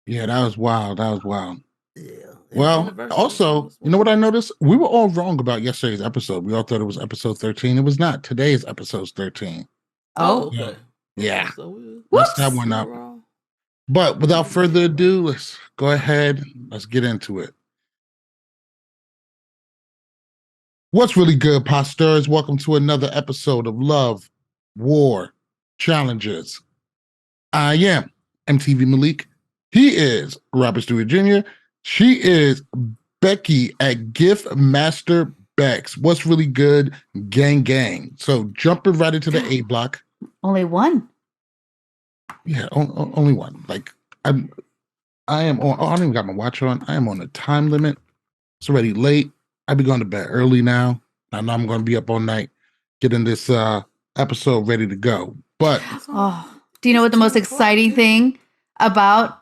Yeah, that was wild. That was wild. Yeah, and the Well, anniversary also, you know was what I noticed? We were all wrong about yesterday's episode. We all thought it was episode 13. It was not. Today's episode 13. Oh, Oh, Yeah. okay. Okay, Yeah. so we Messed that whoops. one we were up. wrong. But without We further were wrong. ado, let's go ahead. Let's get into it. What's really good, posters? Welcome to another episode of Love, War, Challenges. I am MTV Malik. He is Robert Stewart Jr. She is Becky at Gift Master Bex. What's really good, gang gang. So jumping right into the A block. Only one. Yeah, only one. Like I'm, I am on. Oh, I don't even got my watch on. I am on a time limit. It's already late. I be going to bed early now. I know I'm going to be up all night getting this episode ready to go. But Oh, do you know what the most 10 o'clock, exciting dude. thing about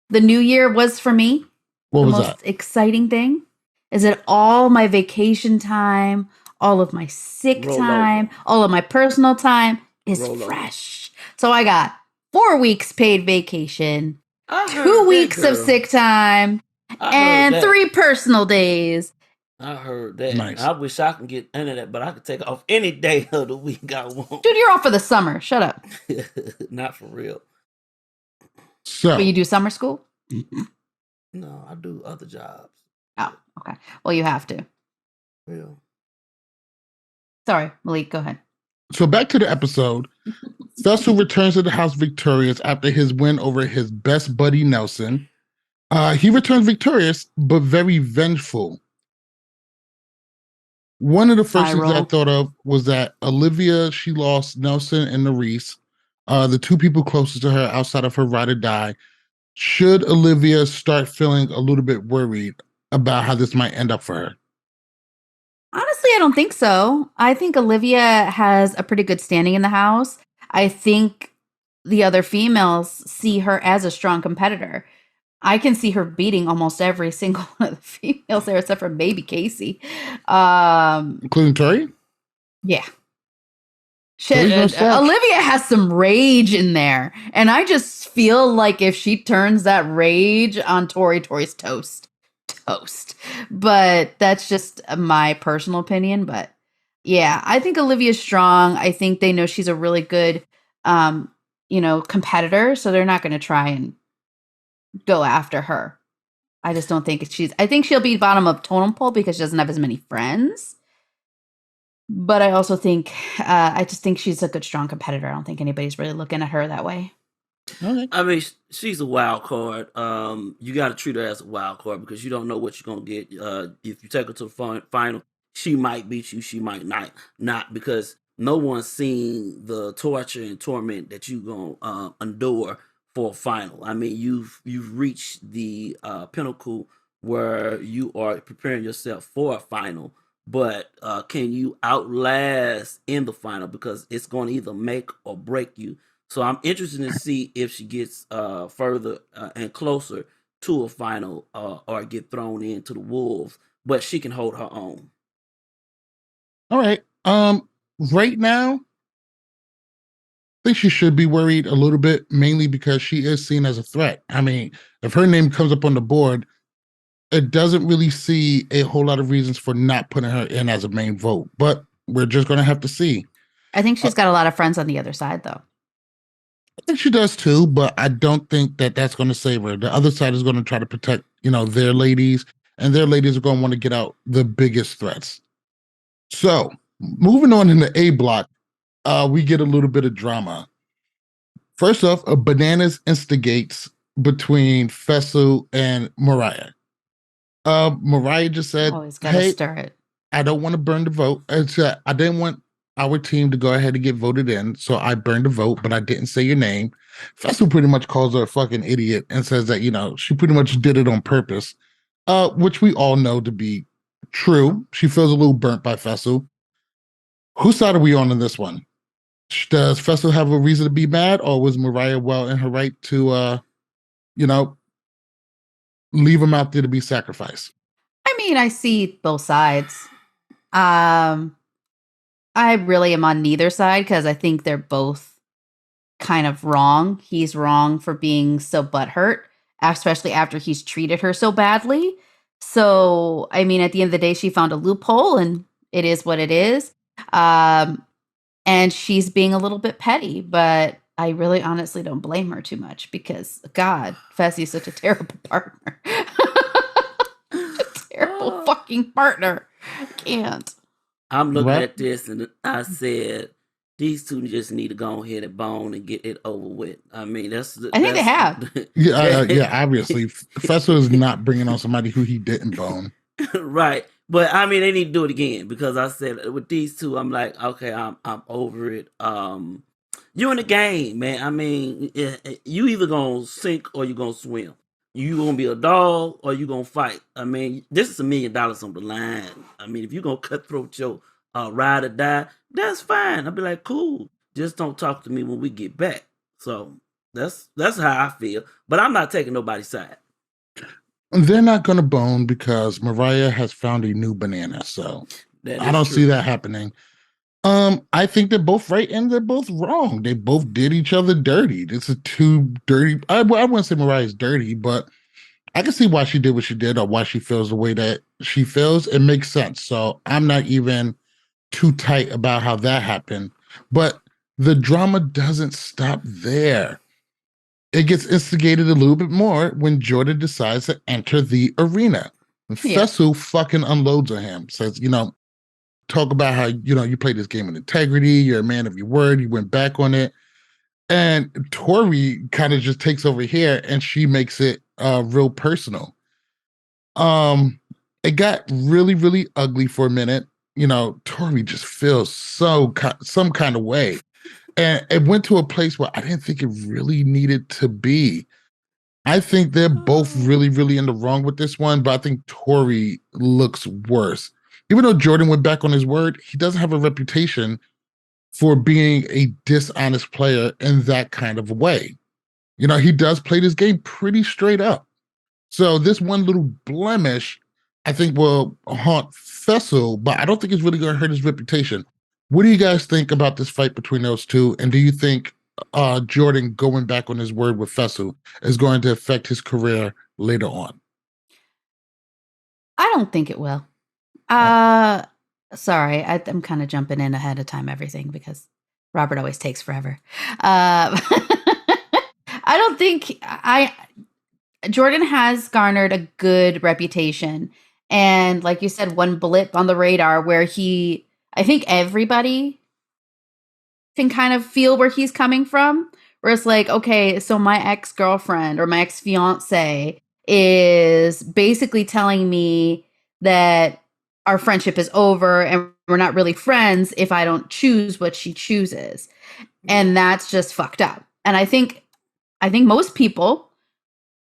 the new year was for me? what The was most that? exciting thing is that all my vacation time, all of my sick Roll time, over. all of my personal time is Roll over. fresh. So I got 4 weeks paid vacation, I heard 2 weeks that, of girl. sick time, I heard and that. 3 personal days. I heard that. Nice. I wish I could get into that, but I could take off any day of the week I want. Dude, you're off for the summer. Shut up. Not for real. So But you do summer school? No, I do other jobs. Oh, okay. Well, you have to. Real. Sorry, Malik, go ahead. So back to the episode. Fessel returns to the house victorious after his win over his best buddy Nelson. He returns victorious, but very vengeful. One of the first things I roll. thought of was that Olivia, she lost Nelson and Nerese, the two people closest to her outside of her ride or die. Should Olivia start feeling a little bit worried about how this might end up for her? Honestly, I don't think so. I think Olivia has a pretty good standing in the house. I think the other females see her as a strong competitor. I can see her beating almost every single one of the females there, except for maybe Casey. Including Tori? Yeah. Tori's no slouch. Olivia has some rage in there. And I just feel like if she turns that rage on Tori, Tori's toast. Toast. But that's just my personal opinion. But yeah, I think Olivia's strong. I think they know she's a really good, competitor. So they're not going to try and go after her. I just don't think I think she'll be bottom of totem pole because she doesn't have as many friends. But I also think, I just think she's a good, strong competitor. I don't think anybody's really looking at her that way. Okay. I mean, she's a wild card. You got to treat her as a wild card because you don't know what you're gonna get. If you take her to the final, she might beat you. She might not because no one's seen the torture and torment that you gonna endure for a final. I mean, you've reached the pinnacle where you are preparing yourself for a final. But can you outlast in the final? Because it's going to either make or break you. So I'm interested to see if she gets further and closer to a final or get thrown into the wolves. But she can hold her own. All right. Right now, I think she should be worried a little bit, mainly because she is seen as a threat. I mean, if her name comes up on the board, it doesn't really see a whole lot of reasons for not putting her in as a main vote. But we're just going to have to see. I think she's got a lot of friends on the other side, though. I think she does too, but I don't think that that's going to save her. The other side is going to try to protect, their ladies, and their ladies are going to want to get out the biggest threats. So, moving on in the A block, we get a little bit of drama. First off, a bananas instigates between Fessel and Mariah. Mariah just said, Always got to "Hey, stir it. I don't want to burn the vote. I didn't want our team to go ahead and get voted in, so I burned the vote, but I didn't say your name." Fessel pretty much calls her a fucking idiot and says that, she pretty much did it on purpose, which we all know to be true. She feels a little burnt by Fessel. Whose side are we on in this one? Does Fessel have a reason to be mad, or was Mariah well in her right to, leave him out there to be sacrificed? I mean, I see both sides. I really am on neither side because I think they're both kind of wrong. He's wrong for being so butthurt, especially after he's treated her so badly. So, I mean, at the end of the day, she found a loophole and it is what it is. And she's being a little bit petty, but I really honestly don't blame her too much because, God, Fessy's such a terrible partner. A terrible fucking partner. I can't. I'm looking Right. at this and I said, these two just need to go ahead and bone and get it over with. I mean, I think they have. Yeah, obviously, Fessel is not bringing on somebody who he didn't bone. Right. But I mean, they need to do it again because I said with these two, I'm like, okay, I'm over it. You in the game, man. I mean, you either gonna sink or you gonna swim. You gonna be a dog or you gonna fight. I mean, this is $1 million on the line. I mean, if you gonna cutthroat your ride or die, that's fine. I'll be like, cool. Just don't talk to me when we get back. So that's how I feel. But I'm not taking nobody's side. They're not going to bone because Mariah has found a new banana. So I don't see that happening. I think they're both right and they're both wrong. They both did each other dirty. This is too dirty. I wouldn't say Mariah's dirty, but I can see why she did what she did or why she feels the way that she feels. It makes sense. So I'm not even too tight about how that happened. But the drama doesn't stop there. It gets instigated a little bit more when Jordan decides to enter the arena. Yeah. Fessel fucking unloads on him, says, talk about how, you played this game with integrity, you're a man of your word, you went back on it. And Tori kind of just takes over here and she makes it real personal. It got really, really ugly for a minute. Tori just feels some kind of way. And it went to a place where I didn't think it really needed to be. I think they're both really, really in the wrong with this one, but I think Tori looks worse. Even though Jordan went back on his word, he doesn't have a reputation for being a dishonest player in that kind of a way. He does play this game pretty straight up. So this one little blemish, I think, will haunt Fessel, but I don't think it's really going to hurt his reputation. What do you guys think about this fight between those two? And do you think Jordan going back on his word with Fessel is going to affect his career later on? I don't think it will. Sorry, I'm kind of jumping in ahead of time everything because Robert always takes forever. I don't think Jordan has garnered a good reputation. And like you said, one blip on the radar where I think everybody can kind of feel where he's coming from. Where it's like, okay, so my ex-girlfriend or my ex-fiance is basically telling me that our friendship is over and we're not really friends if I don't choose what she chooses. And that's just fucked up. And I think most people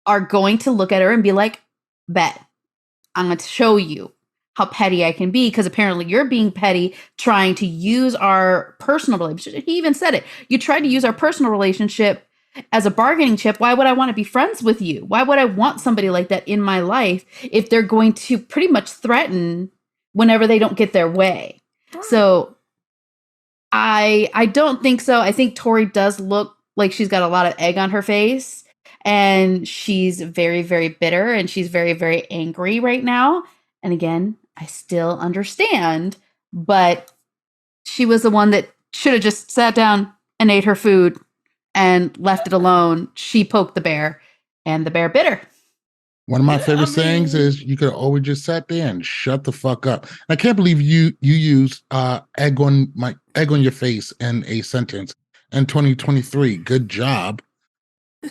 are going to look at her and be like, bet, I'm going to show you how petty I can be because apparently you're being petty trying to use our personal relationship. He even said it. You tried to use our personal relationship as a bargaining chip. Why would I want to be friends with you? Why would I want somebody like that in my life if they're going to pretty much threaten whenever they don't get their way? So I don't think so. I think Tori does look like she's got a lot of egg on her face and she's very, very bitter and she's very, very angry right now. And again, I still understand, but she was the one that should have just sat down and ate her food and left it alone. She poked the bear and the bear bit her. One of my favorite sayings is you could always just sat there and shut the fuck up. I can't believe you use egg on your face in a sentence in 2023. Good job,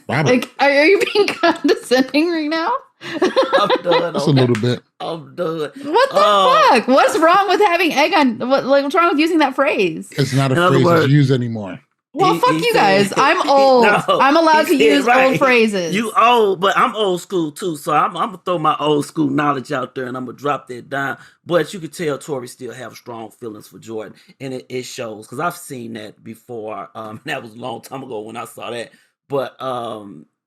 Robert. Like, are you being condescending right now? I'm done. Just a little bit. I'm done. What the fuck? What's wrong with having egg on? What's wrong with using that phrase? It's not a phrase that's used anymore. Well, fuck you guys. I'm old. I'm allowed to use old phrases. You old, but I'm old school too. So I'm gonna throw my old school knowledge out there and I'm gonna drop that down. But you can tell Tori still have strong feelings for Jordan, and it shows because I've seen that before. That was a long time ago when I saw that. But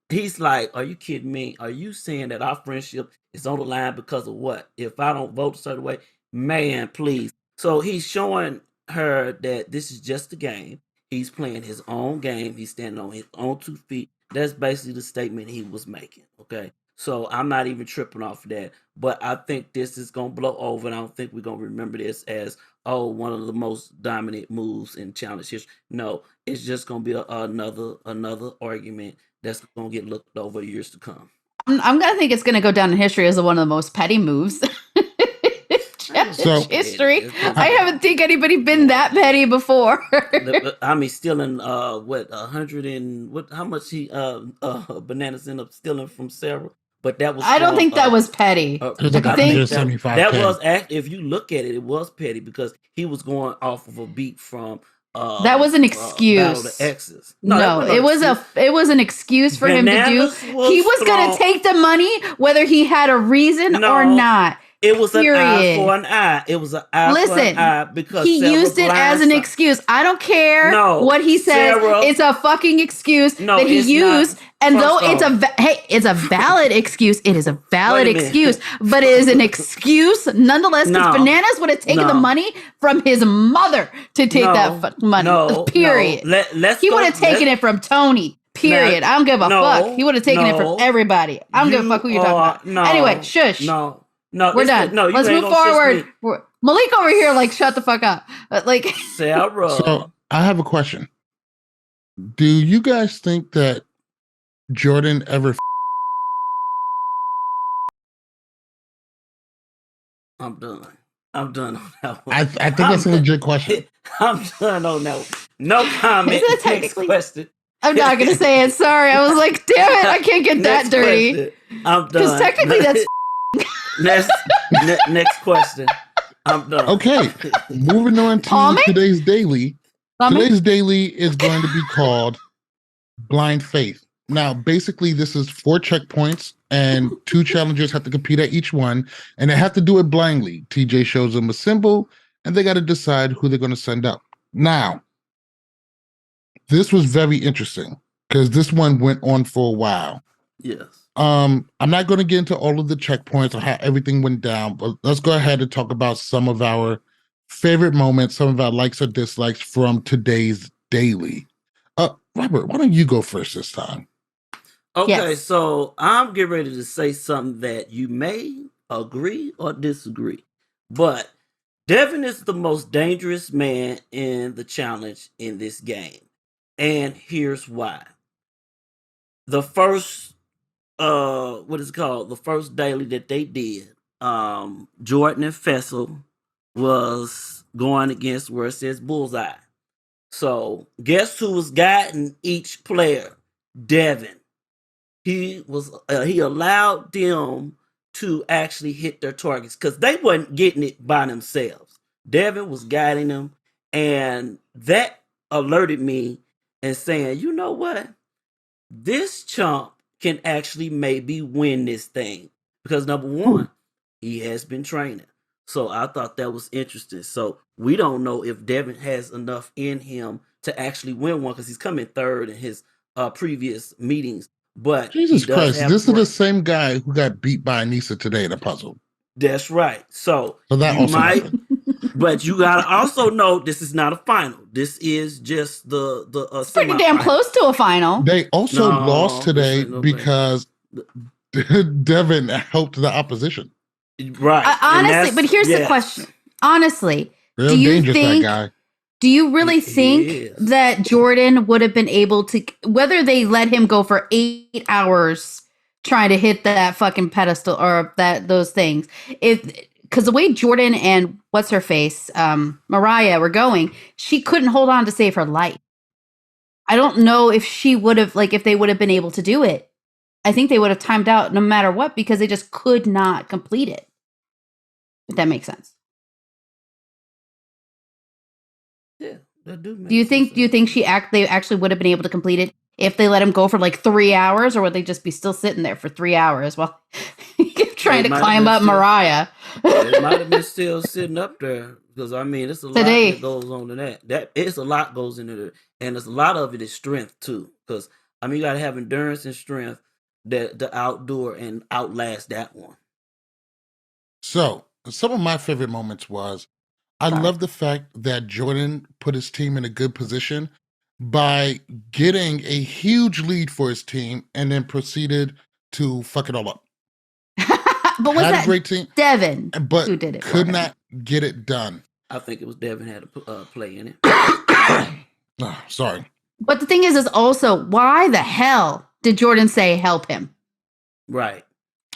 he's like, "Are you kidding me? Are you saying that our friendship is on the line because of what? If I don't vote a certain way, man, please." So he's showing her that this is just a game. He's playing his own game. He's standing on his own 2 feet. That's basically the statement he was making. Okay. So I'm not even tripping off of that. But I think this is gonna blow over, and I don't think we're gonna remember this as one of the most dominant moves in challenge history. No, it's just gonna be another argument that's gonna get looked over years to come. I'm gonna think it's gonna go down in history as one of the most petty moves. So- history. I haven't think anybody been that petty before. I mean, stealing what 100 and what? How much he bananas ended up stealing from Sarah? But that was I don't from, think that was petty. It was like I think- 175K. that was if you look at it, it was petty because he was going off of a beat from That was an Battle of excuse. the Exes. No, that it was excuse. it was an excuse for him to do. Bananas He was gonna strong. take the money whether he had a reason No. or not. It was an eye Period. for an eye. It was an eye for Listen, an eye because He Sarah used it as an blindsided- excuse. I don't care No, what he says. Sarah- It's a fucking excuse No, that he it's used. not. And First though it's off- it's a valid excuse. It is a valid Wait a minute. excuse, but it is an excuse nonetheless. Because No. Bananas would have taken the No. money from his mother to take No. that money. No, Period. no. Let's He go- would have taken let's- it from Tony. Period. No, I don't give a no, fuck. He would have taken it no. from everybody. I don't give a fuck who you're talking about. Anyway, shush. No, We're it's- done. No, you Let's ain't move gonna shush forward. me. Malik over here, like, shut the fuck up. Like, Sarah. So I have a question. Do you guys think that Jordan ever I'm done. I'm done on that one. I think that's a legit question. I'm done on that one. No comment. Isn't it Next technically- question. I'm not gonna say it. Sorry, I was like, damn it, I can't get that Next dirty. question. I'm done. Because technically, that's next question. I'm done. Okay, moving on Call to me? today's daily. Tommy? Today's daily is going to be called Blind Faith. Now, basically, this is 4 checkpoints, and 2 challengers have to compete at each one, and they have to do it blindly. TJ shows them a symbol, and they got to decide who they're going to send up. Now, this was very interesting because this one went on for a while. Yes. I'm not going to get into all of the checkpoints or how everything went down, but let's go ahead and talk about some of our favorite moments, some of our likes or dislikes from today's daily. Robert, why don't you go first this time? Okay, Yes. so I'm getting ready to say something that you may agree or disagree, but Devin is the most dangerous man in the challenge in this game, and here's why. The first, what is it called? The first daily that they did, Jordan and Fessel was going against where it says bullseye. So guess who was guiding each player? Devin. He allowed them to actually hit their targets because they wasn't getting it by themselves. Devin was guiding them, and that alerted me and saying, you know what? This chump can actually maybe win this thing because number one, he has been training. So I thought that was interesting. So we don't know if Devin has enough in him to actually win one because he's coming third in his previous meetings. But Jesus he does Christ, have this is the work. same guy who got beat by Anissa today in a puzzle. That's right. So that you also might, happened. but you gotta also know this is not a final. This is just the pretty damn semifinal. close to a final. They also No, lost this today ain't no thing. because Devin helped the opposition. Right. And Honestly, that's- but here's the yes. question. Honestly, Real Do you dangerous, think- that guy. do you really He think is. that Jordan would have been able to, whether they let him go for 8 hours trying to hit that fucking pedestal or those things, because the way Jordan and what's her face, Mariah were going, she couldn't hold on to save her life. I don't know if she would have, like, if they would have been able to do it. I think they would have timed out no matter what because they just could not complete it. If that makes sense. Yeah, that do. Do you think they actually would have been able to complete it if they let him go for like 3 hours, or would they just be still sitting there for 3 hours while he kept trying They to might have climb been up still- Mariah? It might have been still sitting up there because I mean, it's a lot Today. that goes on to that. That it's a lot goes into it, and there's a lot of it is strength too. Because I mean, you got to have endurance and strength that the outdoor and outlast that one. So, some of my favorite moments was I Sorry. love the fact that Jordan put his team in a good position by getting a huge lead for his team and then proceeded to fuck it all up. But was Had a that great team, Devin but who did it for could him? not get it done. I think it was Devin had a play in it. Oh, sorry. But the thing is also, why the hell did Jordan say help him? Right.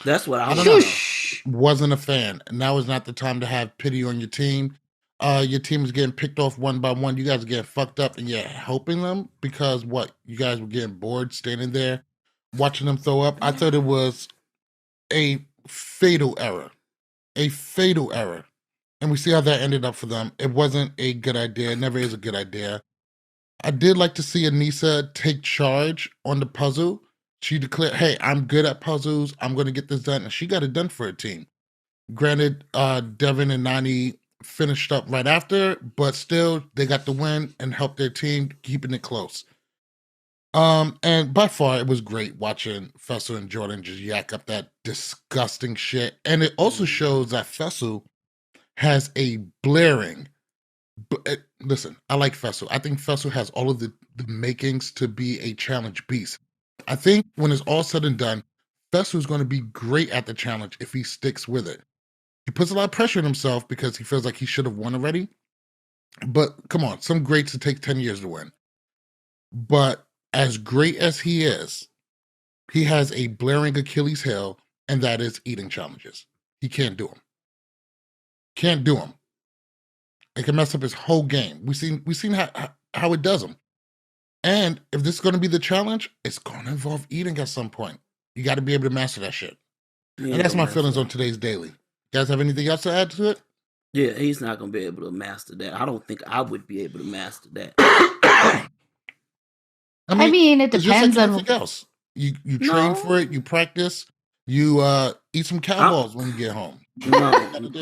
That's what I I don't want know. to know. Wasn't a fan. Now is not the time to have pity on your team. Your team is getting picked off one by one. You guys are getting fucked up and you're helping them because what? You guys were getting bored standing there watching them throw up. I thought it was a fatal error. A fatal error. And we see how that ended up for them. It wasn't a good idea. It never is a good idea. I did like to see Anissa take charge on the puzzle. She declared, hey, I'm good at puzzles. I'm going to get this done. And she got it done for her team. Granted, Devin and Nani finished up right after, but still, they got the win and helped their team, keeping it close. And by far, it was great watching Fessel and Jordan just yak up that disgusting shit. And it also shows that Fessel has a blaring. Listen, I like Fessel. I think Fessel has all of the makings to be a challenge beast. I think when it's all said and done, Fessel's going to be great at the challenge if he sticks with it. He puts a lot of pressure on himself because he feels like he should have won already. But come on, some greats to take 10 years to win. But as great as he is, he has a blaring Achilles heel, and that is eating challenges. He can't do them. Can't do them. It can mess up his whole game. We've seen how it does them. And if this is going to be the challenge, it's going to involve eating at some point. You got to be able to master that shit. Yeah, and that's my feelings on today's daily. You guys have anything else to add to it? Yeah, he's not going to be able to master that. I don't think I would be able to master that. I mean, it it's depends just like on anything else. You train for it, you practice, you eat some cow balls when you get home. No,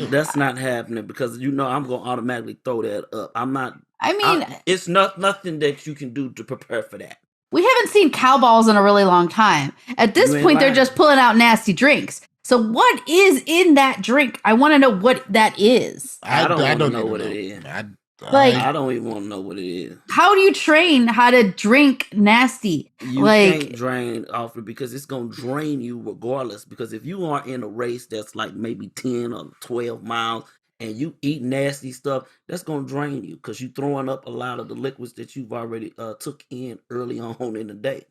that's not happening because I'm going to automatically throw that up. I'm not. I mean, it's nothing that you can do to prepare for that. We haven't seen cow balls in a really long time. At this point, they're just pulling out nasty drinks. So what is in that drink? I want to know what that is. I don't know what it is. I don't even want to know what it is. How do you train how to drink nasty? You can't drain off it because it's going to drain you regardless. Because if you are in a race that's like maybe 10 or 12 miles and you eat nasty stuff, that's going to drain you because you're throwing up a lot of the liquids that you've already took in early on in the day.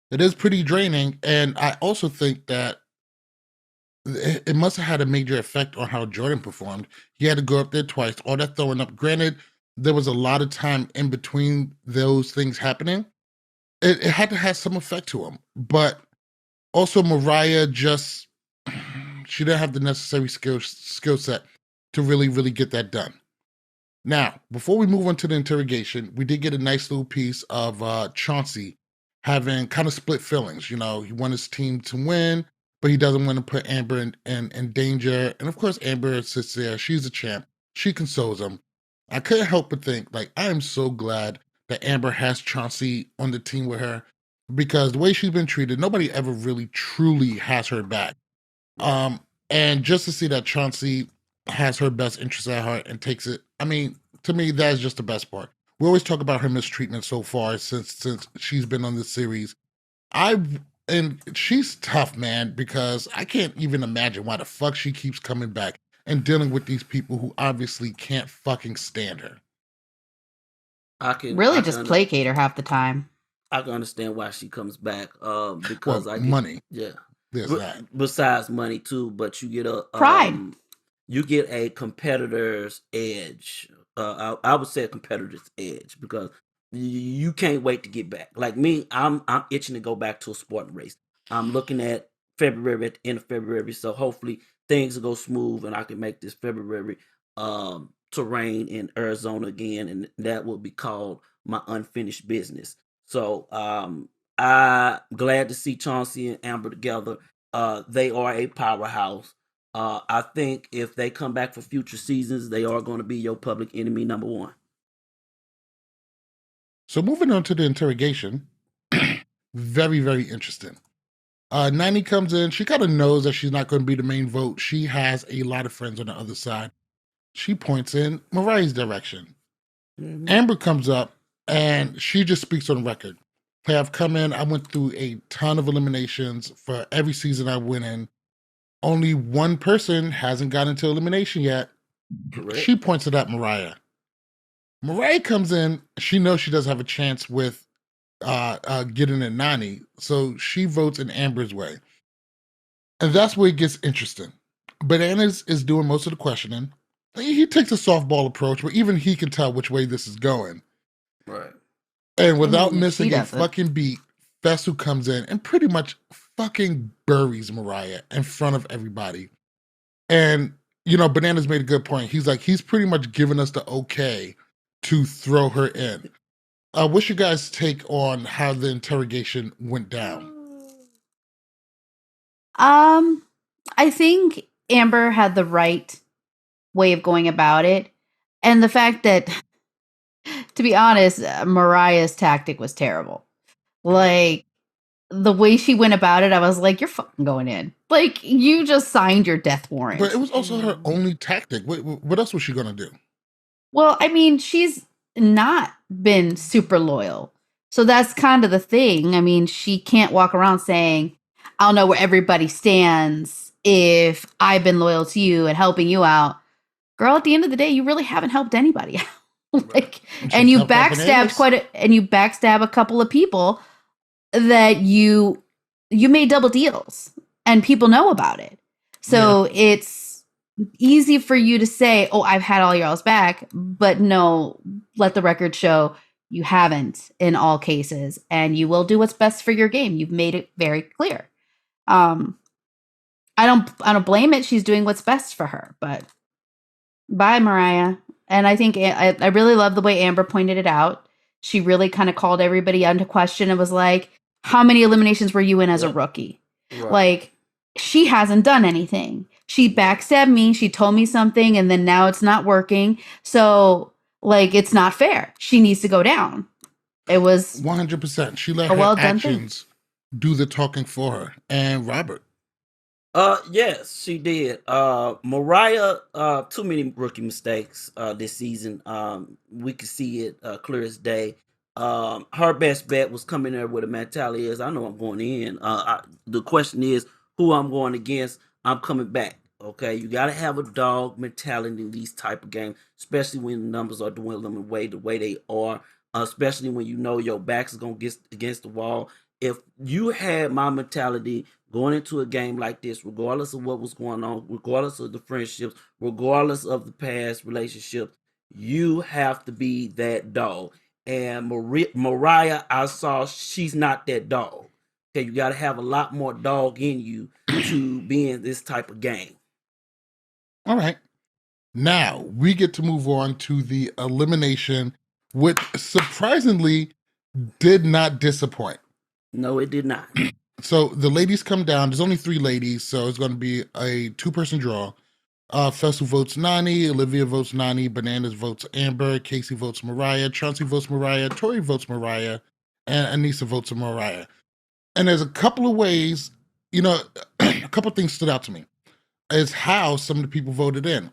It is pretty draining. And I also think that it must have had a major effect on how Jordan performed. He had to go up there twice, all that throwing up. Granted, there was a lot of time in between those things happening. It had to have some effect to him. But also Mariah she didn't have the necessary skill set to really, really get that done. Now, before we move on to the interrogation, we did get a nice little piece of Chauncey having kind of split feelings. You know, he wanted his team to win, but he doesn't want to put Amber in danger. And of course, Amber sits there. She's a champ. She consoles him. I couldn't help but think, like, I am so glad that Amber has Chauncey on the team with her because the way she's been treated, nobody ever really truly has her back. And just to see that Chauncey has her best interest at heart and takes it, I mean, to me, that's just the best part. We always talk about her mistreatment so far since she's been on this series. And she's tough, man, because I can't even imagine why the fuck she keeps coming back and dealing with these people who obviously can't fucking stand her. I can just placate her half the time. I can understand why she comes back because money. Yeah. There's that. Besides money too, but you get a pride. You get a competitor's edge. I would say a competitor's edge because you can't wait to get back. Like me, I'm itching to go back to a sporting race. I'm looking at February, at the end of February, so hopefully things will go smooth and I can make this February terrain in Arizona again, and that will be called my unfinished business. So I'm glad to see Chauncey and Amber together. They are a powerhouse. I think if they come back for future seasons, they are going to be your public enemy number one. So moving on to the interrogation, very, very interesting. Nani comes in. She kind of knows that she's not going to be the main vote. She has a lot of friends on the other side. She points in Mariah's direction. Mm-hmm. Amber comes up And she just speaks on record. Hey, I've come in, I went through a ton of eliminations for every season I went in. Only one person hasn't gotten to elimination yet. Correct. She points it at Mariah. Mariah comes in, she knows she doesn't have a chance with getting a Nani, so she votes in Amber's way. And that's where it gets interesting. Bananas is doing most of the questioning. He takes a softball approach, but even he can tell which way this is going. Right. And without She missing a doesn't. fucking beat, Fesu comes in and pretty much fucking buries Mariah in front of everybody. And, Bananas made a good point. He's like, he's pretty much given us the okay to throw her in. What's your guys' take on how the interrogation went down? I think Amber had the right way of going about it. And the fact that, to be honest, Mariah's tactic was terrible. Like, the way she went about it, I was like, you're fucking going in. Like, you just signed your death warrant. But it was also her only tactic. What else was she going to do? Well, I mean, she's not been super loyal. So that's kind of the thing. I mean, she can't walk around saying, I'll know where everybody stands if I've been loyal to you and helping you out. Girl, at the end of the day, you really haven't helped anybody out. And you backstab a couple of people that you made double deals and people know about it. So it's easy for you to say, oh, I've had all y'all's back, but no, let the record show you haven't in all cases, and you will do what's best for your game. You've made it very clear. I don't blame it. She's doing what's best for her, but bye, Mariah. And I think I really love the way Amber pointed it out. She really kind of called everybody into question and was like, how many eliminations were you in as a rookie? Right. Like, she hasn't done anything. She backstabbed me. She told me something, and then now it's not working. So, like, it's not fair. She needs to go down. It was 100%. She let her actions do the talking for her. And Robert. Yes, she did. Mariah, too many rookie mistakes this season. We could see it clear as day. Her best bet was coming there with a mentality is, I know I'm going in. The question is who I'm going against. I'm coming back. Okay, you got to have a dog mentality in these type of games, especially when the numbers are dwindling the way they are. Especially when you know your back is gonna get against the wall. If you had my mentality going into a game like this, regardless of what was going on, regardless of the friendships, regardless of the past relationship, you have to be that dog. And Mariah, I saw she's not that dog. Okay, you got to have a lot more dog in you to be in this type of game. All right. Now we get to move on to the elimination, which surprisingly did not disappoint. No, it did not. So the ladies come down. There's only 3 ladies, so it's going to be a 2-person draw. Fesu votes Nani, Olivia votes Nani, Bananas votes Amber, Casey votes Mariah, Chauncey votes Mariah, Tori votes Mariah, and Anissa votes Mariah. And there's a couple of ways, a couple of things stood out to me. Is how some of the people voted in.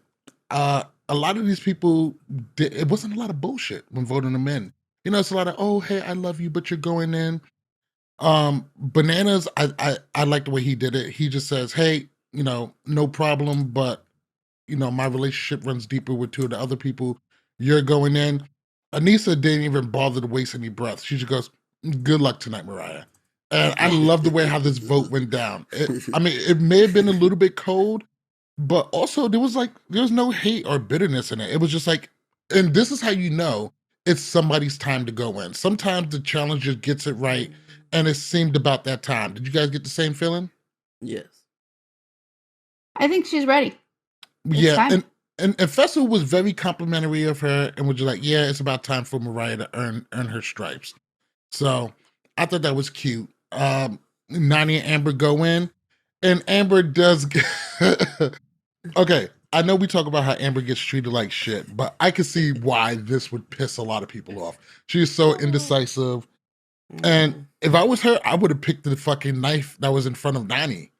A lot of these people, it wasn't a lot of bullshit when voting them in. It's a lot of, oh, hey, I love you, but you're going in. Bananas, I like the way he did it. He just says, hey, no problem, but my relationship runs deeper with 2 of the other people. You're going in. Anissa didn't even bother to waste any breath. She just goes, good luck tonight, Mariah. And I love the way how this vote went down. It may have been a little bit cold, but also there was no hate or bitterness in it. It was just like, and this is how you know it's somebody's time to go in. Sometimes the challenger gets it right, and it seemed about that time. Did you guys get the same feeling? Yes. I think she's ready. Yeah, and Fessel was very complimentary of her and was just like, yeah, it's about time for Mariah to earn her stripes. So I thought that was cute. Nani and Amber go in, and Amber does okay, I know we talk about how Amber gets treated like shit, but I can see why this would piss a lot of people off. She's so indecisive. And if I was her, I would have picked the fucking knife that was in front of Nani.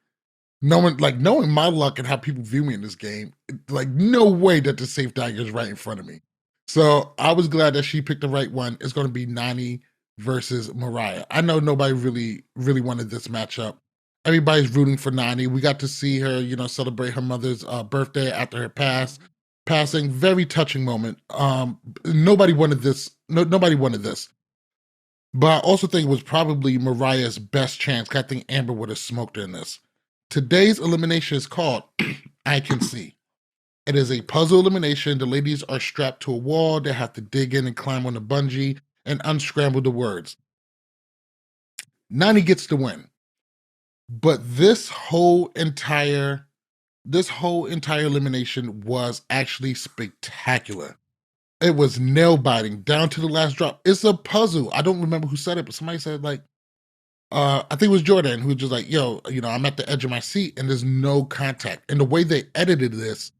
Knowing my luck and how people view me in this game, no way that the safe dagger is right in front of me. So I was glad that she picked the right one. It's going to be Nani versus Mariah. I know nobody really wanted this matchup. Everybody's rooting for Nani. We got to see her, celebrate her mother's birthday after her passing. Very touching moment. Nobody wanted this. Nobody wanted this. But I also think it was probably Mariah's best chance. 'Cause I think Amber would have smoked her in this. Today's elimination is called I Can See. It is a puzzle elimination. The ladies are strapped to a wall. They have to dig in and climb on the bungee and unscramble the words. Nani gets the win. But this whole entire elimination was actually spectacular. It was nail biting down to the last drop. It's a puzzle. I don't remember who said it, but somebody said I think it was Jordan who was just like, yo, I'm at the edge of my seat and there's no contact. And the way they edited this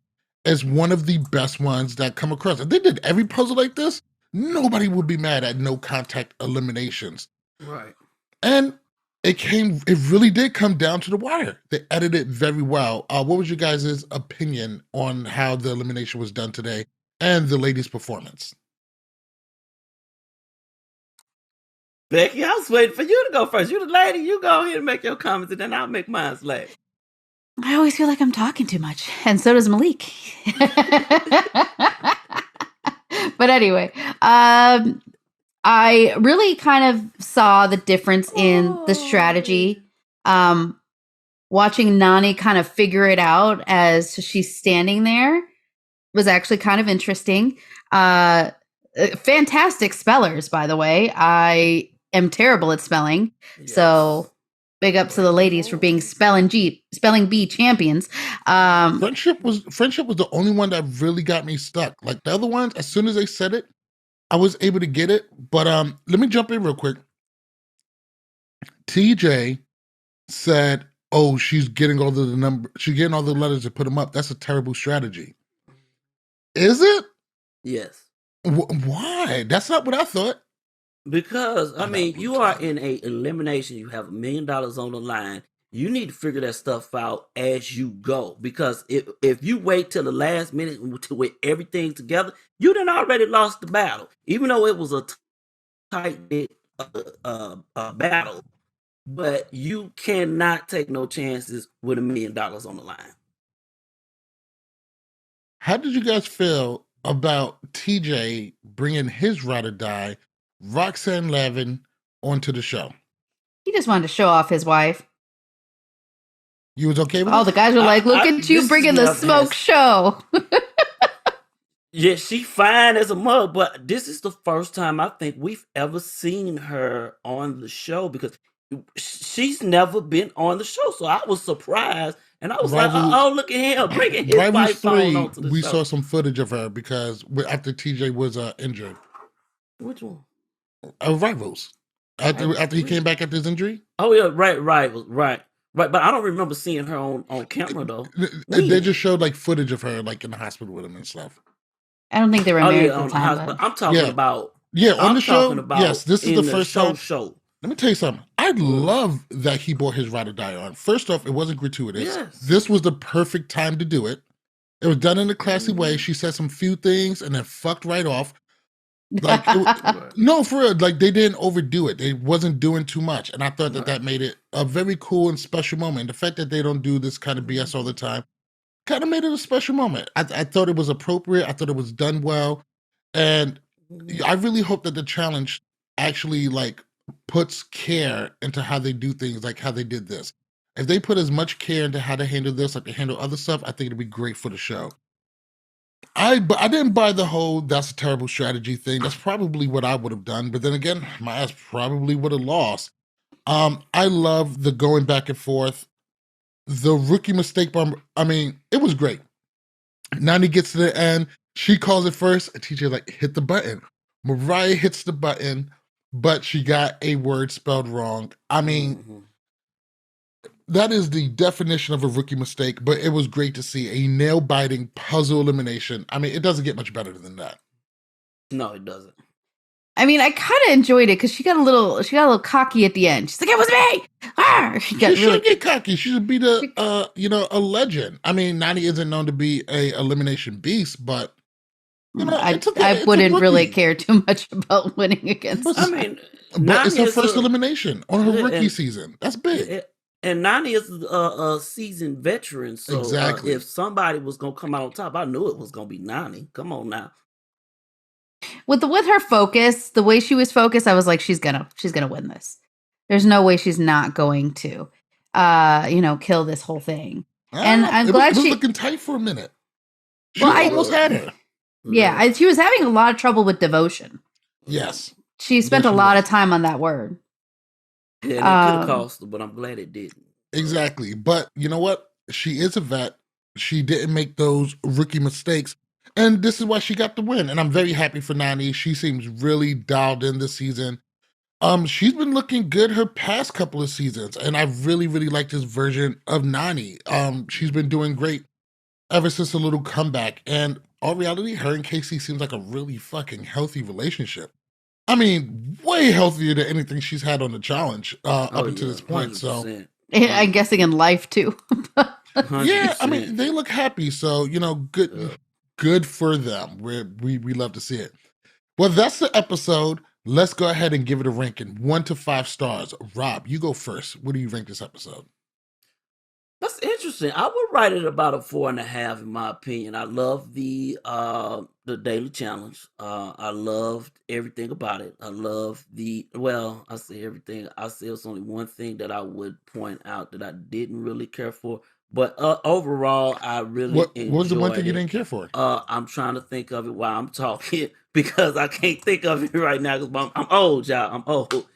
is one of the best ones that come across. If they did every puzzle like this, nobody would be mad at no contact eliminations. Right. And it really did come down to the wire. They edited it very well. What was your guys' opinion on how the elimination was done today and the ladies' performance? Becky, I was waiting for you to go first. You the lady. You go ahead and make your comments, and then I'll make mine last. I always feel like I'm talking too much, and so does Malik. But anyway, I really kind of saw the difference in the strategy. Watching Nani kind of figure it out as she's standing there was actually kind of interesting. Fantastic spellers, by the way. I am terrible at spelling. Yes. So big ups to the ladies for being spelling bee champions. Friendship was the only one that really got me stuck. Like the other ones, as soon as they said it, I was able to get it. But let me jump in real quick. TJ said, "Oh, she's getting all the letters to put them up. That's a terrible strategy." Is it? Yes. Why? That's not what I thought. Because I mean, you are in a elimination. You have $1 million on the line. You need to figure that stuff out as you go. Because if you wait till the last minute to with everything together, you done already lost the battle. Even though it was a tight battle, but you cannot take no chances with $1 million on the line. How did you guys feel about TJ bringing his ride or die, Roxanne Lavin, onto the show? He just wanted to show off his wife. You was okay with it? The guys were like, look at you bringing the smoke show. Yeah, she fine as a mug, but this is the first time I think we've ever seen her on the show because she's never been on the show. So I was surprised. And I was like, oh, look at him bringing his wife phone onto the show. We saw some footage of her because after TJ was injured. Which one? Rivals. After he came back after his injury? Oh, yeah, right. But I don't remember seeing her on camera, though. They just showed like footage of her like in the hospital with him and stuff. I don't think they were married at the time. But I'm talking about... Yeah, on the show? Yes, this is the first time. Show. Let me tell you something. I love that he brought his ride or die on. First off, it wasn't gratuitous. Yes. This was the perfect time to do it. It was done in a classy way. She said some few things and then fucked right off. Like, no, for real. Like, they didn't overdo it. They wasn't doing too much. And I thought that made it a very cool and special moment. The fact that they don't do this kind of BS all the time kind of made it a special moment. I thought it was appropriate. I thought it was done well. And I really hope that the challenge actually, like, puts care into how they do things, like how they did this. If they put as much care into how to handle this, like they handle other stuff, I think it'd be great for the show. I didn't buy the whole that's a terrible strategy thing. That's probably what I would have done. But then again, my ass probably would have lost. I love the going back and forth. The rookie mistake bomb, I mean, it was great. Nani gets to the end. She calls it first. And TJ like, hit the button. Mariah hits the button, but she got a word spelled wrong. I mean, that is the definition of a rookie mistake, but it was great to see a nail-biting puzzle elimination. I mean, it doesn't get much better than that. No, it doesn't. I mean, I kind of enjoyed it because she got a little cocky at the end. She's like, "It was me!" She should get cocky. She should be a legend. I mean, Nani isn't known to be a elimination beast, but You know, it's okay. I It's a wouldn't really rookie. care too much about winning against. But, I mean, but it's Nani her is first a elimination on her rookie and season. That's big. and Nani is a seasoned veteran. So Exactly. if somebody was gonna come out on top, I knew it was gonna be Nani. Come on now. With her focus, the way she was focused, I was like, she's gonna win this. There's no way she's not going to, kill this whole thing. And I'm glad it was she looking tight for a minute. She Well, almost had her. Yeah, she was having a lot of trouble with devotion. Yes. She spent a lot of time on that word. Yeah, and it could have cost her, but I'm glad it didn't. Exactly. But you know what? She is a vet. She didn't make those rookie mistakes. And this is why she got the win. And I'm very happy for Nani. She seems really dialed in this season. She's been looking good her past couple of seasons, and I really, really like this version of Nani. She's been doing great ever since a little comeback. And all reality, her and Casey seems like a really fucking healthy relationship. I mean, way healthier than anything she's had on the challenge up until this point. 100%. So I'm guessing in life too. Yeah, I mean, they look happy. So, good for them. We love to see it. Well, that's the episode. Let's go ahead and give it a ranking 1 to 5 stars. Rob, you go first. What do you rank this episode? That's interesting. I would write it about a 4.5 in my opinion. I love the daily challenge. I loved everything about it. I love I say everything. I say it's only one thing that I would point out that I didn't really care for. But overall, I really enjoyed what was the one thing you didn't care for? I'm trying to think of it while I'm talking because I can't think of it right now because I'm old, y'all. I'm old.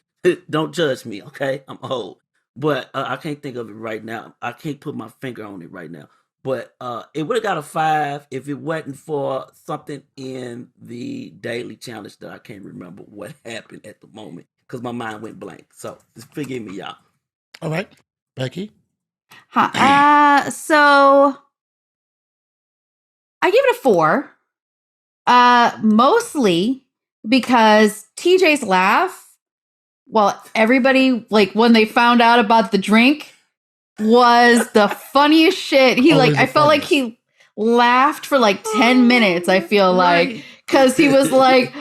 Don't judge me, okay? I'm old. But I can't think of it right now. I can't put my finger on it right now. But it would have got a 5 if it wasn't for something in the daily challenge that I can't remember what happened at the moment because my mind went blank. So just forgive me, y'all. All right, Becky. So I give it a 4. Mostly because TJ's laugh, well, everybody, like, when they found out about the drink, was the funniest shit. I felt like he laughed for like 10 minutes, I feel like, because he was like,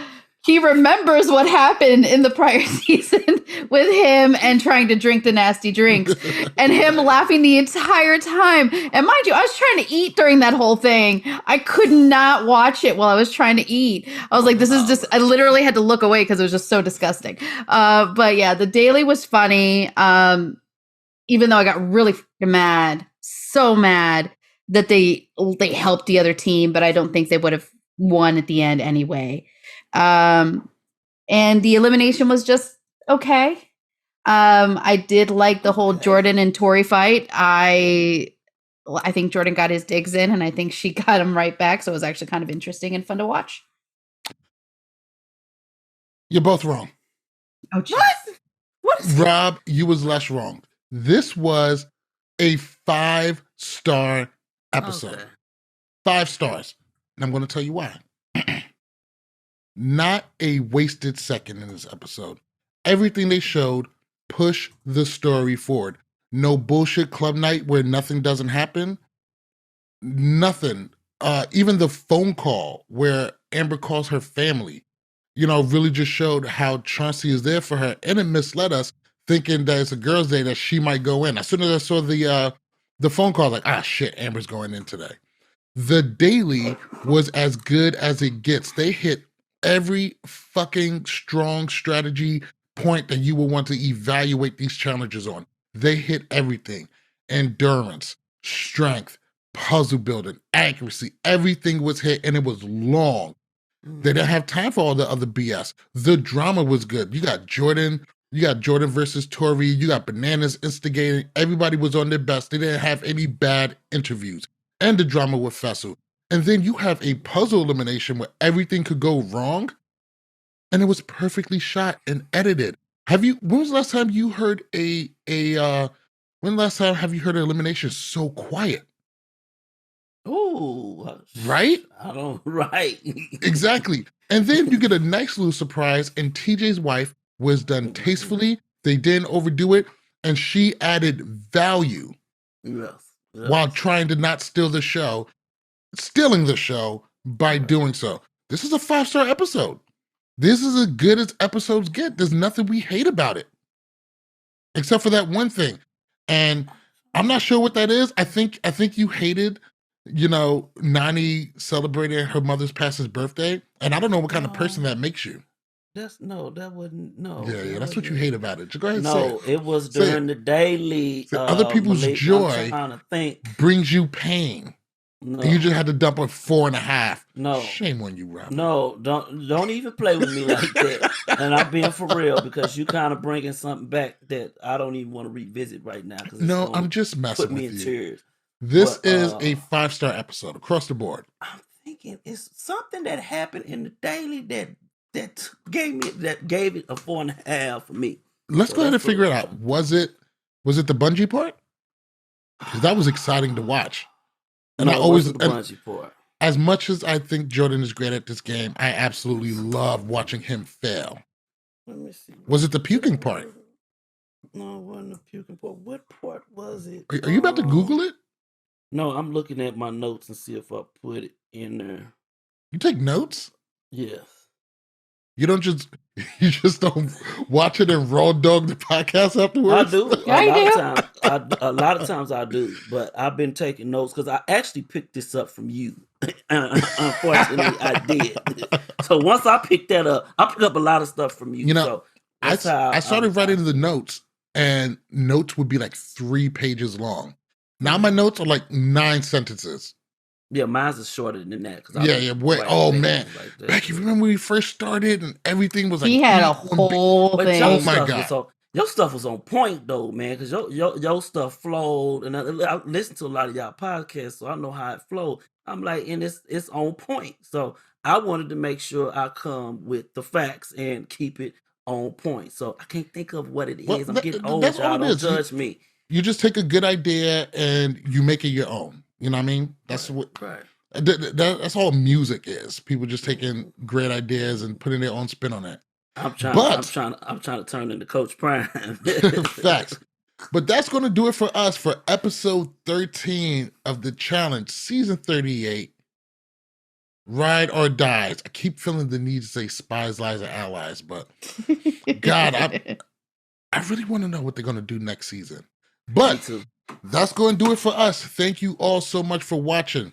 he remembers what happened in the prior season with him and trying to drink the nasty drinks and him laughing the entire time. And mind you, I was trying to eat during that whole thing. I could not watch it while I was trying to eat. I was like, this is just, I literally had to look away because it was just so disgusting. But yeah, the daily was funny. Even though I got really mad, so mad that they helped the other team, but I don't think they would have won at the end anyway. And the elimination was just okay. I did like the whole Jordan and Tori fight. I think Jordan got his digs in, and I think she got him right back. So it was actually kind of interesting and fun to watch. You're both wrong. Oh, what? Rob, you was less wrong. This was a 5-star episode. Okay. 5 stars. And I'm going to tell you why. Not a wasted second in this episode. Everything they showed pushed the story forward. No bullshit club night where nothing doesn't happen. Nothing. Even the phone call where Amber calls her family, really just showed how Chauncey is there for her. And it misled us thinking that it's a girl's day that she might go in. As soon as I saw the phone call, like, shit, Amber's going in today. The daily was as good as it gets. They hit every fucking strong strategy point that you will want to evaluate these challenges on. They hit everything. Endurance, strength, puzzle building, accuracy, everything was hit, and it was long. They didn't have time for all the other BS. The drama was good. You got Jordan versus Tori, you got Bananas instigating. Everybody was on their best. They didn't have any bad interviews. And the drama with Fessel. And then you have a puzzle elimination where everything could go wrong, and it was perfectly shot and edited. When was the last time you heard have you heard an elimination so quiet? Ooh. Right? Right. Exactly. And then you get a nice little surprise, and TJ's wife was done tastefully. They didn't overdo it, and she added value. Yes. While trying to not stealing the show by doing so. This is a 5-star episode. This is as good as episodes get. There's nothing we hate about it. Except for that one thing. And I'm not sure what that is. I think you hated, Nani celebrating her mother's past birthday. And I don't know what kind of person that makes you. That wasn't Yeah, that's what you hate about it. Just go ahead and say it. No, it was during the daily. Other people's Malik, joy I'm trying to think. brings you pain. No, And you just had to dump a 4.5. No. Shame on you, Rob. No, don't even play with me like that. And I'm being for real because you kind of bringing something back that I don't even want to revisit right now. No, I'm just messing put me with in you. Tears. This is a 5-star episode across the board. I'm thinking it's something that happened in the daily that gave it a 4.5 for me. Let's go ahead and figure it out. Was it the bungee part? Because that was exciting to watch. And I always the bungee part. As much as I think Jordan is great at this game, I absolutely love watching him fail. Let me see. Was it the puking part? No, it wasn't the puking part. What part was it? Are you about to Google it? No, I'm looking at my notes and see if I put it in there. You take notes? Yes. You just don't watch it and raw dog the podcast afterwards? I do. A lot of times I do, but I've been taking notes because I actually picked this up from you. Unfortunately, I did. So once I picked that up, I picked up a lot of stuff from you. So I started writing the notes, and notes would be like 3 pages long. Now my notes are like 9 sentences. Yeah, mine's is shorter than that. Man. Becky, remember when we first started and everything was like... He had a whole thing. Oh, my God. Your stuff was on point, though, man, because your stuff flowed. And I listen to a lot of y'all podcasts, so I know how it flowed. I'm like, and it's on point. So I wanted to make sure I come with the facts and keep it on point. So I can't think of what it is. I'm getting old, y'all. Don't judge me. You just take a good idea and you make it your own. You know what I mean? That's right. That's all music is. People just taking great ideas and putting their own spin on it. I'm trying to turn into Coach Prime. Facts. But that's going to do it for us for episode 13 of the challenge, season 38. Ride or dies. I keep feeling the need to say spies, lies, and allies, but God, I really want to know what they're going to do next season. But that's going to do it for us. Thank you all so much for watching.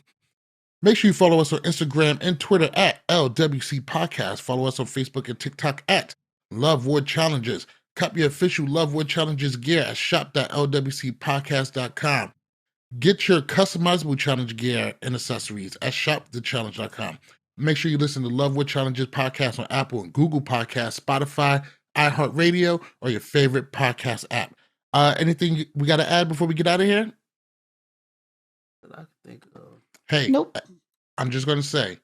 Make sure you follow us on Instagram and Twitter at LWC Podcast. Follow us on Facebook and TikTok at Love Word Challenges. Cop your official Love Word Challenges gear at shop.lwcpodcast.com. Get your customizable challenge gear and accessories at shopthechallenge.com. Make sure you listen to Love Word Challenges podcast on Apple and Google Podcasts, Spotify, iHeartRadio, or your favorite podcast app. Anything we got to add before we get out of here? I think Hey, nope. I'm just going to say,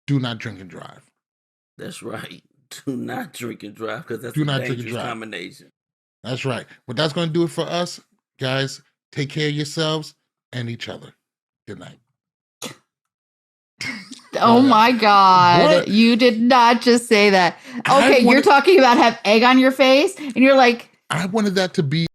do not drink and drive. That's right. Do not drink and drive because that's a dangerous combination. That's right. But that's going to do it for us. Guys, take care of yourselves and each other. Good night. Oh my God. What? You did not just say that. Okay, you're talking about have egg on your face and you're like... I wanted that to be